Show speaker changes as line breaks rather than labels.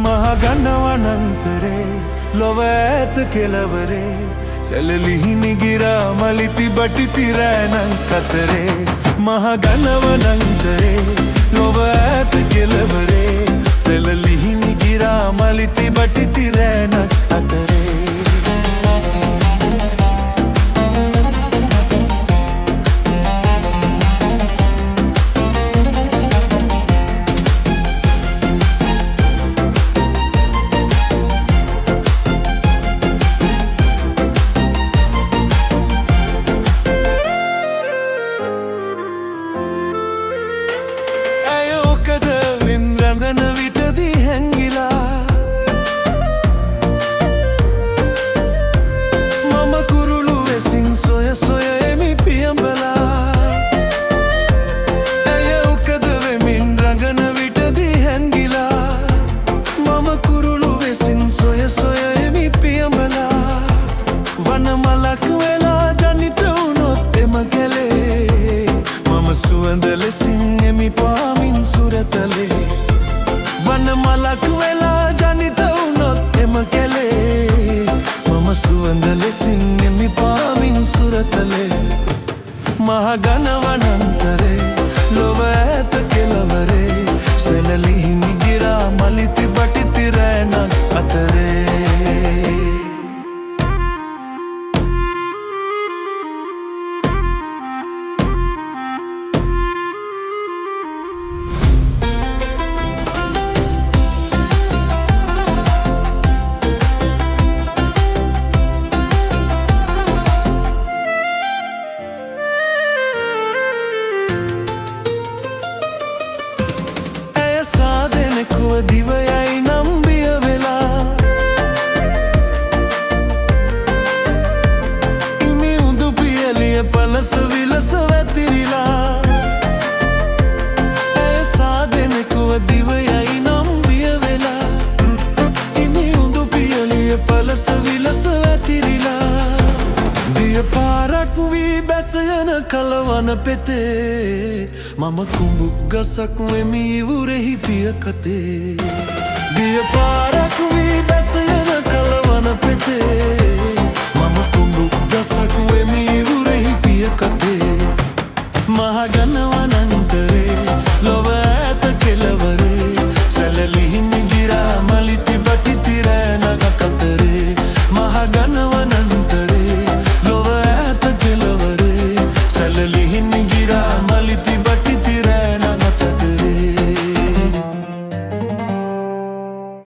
මහගණවනන්තරේ ලොව ඇත කෙලවරේ සැලලිහිනි ගිරා මලිති බටිති රෑනං කතරේ මහගණවනන්තරේ ලොව ඇත කෙලවරේ සැලලිහිනි ගිරා මලිති බටිති රෑනං අතරේ රඟන විටදී හැංගිලා මම කුරුළු වෙසින් සොය සොය එමි පියඹලා ඇය උකද වෙමින් රඟන විටදී හැංගිලා මම කුරුළු වෙසින් සොය සොය එමි පියඹලා වන මලක් වෙලා ජනිත වුණොත් එම කැලේ මම සුවඳ ලෙසින් එමි පාමින් සුරතලේ වන මලක් වෙලා ජනිත වුණොත් එම කැලේ මම සුවඳ ලෙසින් එමි පාමින් සුරතලේ මහගණවනන්තරේ ලොව ඇත කෙලවරේ සැලලිහිනි ගිරා මලිති බටිති රෑනක් අතරේ දිවයයි නම් බිය වෙලා ඉමි උඳු පියලිය පලස විලස වැතිරිලා ඇය සාදෙනෙකුව දිවයයි නම් බිය වෙලා ඉමි උඳු පියලිය පලස විලස වැතිරිලා දිය පාරක් වී බැස යන කලවන පෙතේ මම කුඹුක් ගසක් වෙමි ඉවුරෙහි පියකතේ දිය පාරක් වී බැස යන කලවන පෙතේ මම කුඹුක් ගසක් වෙමි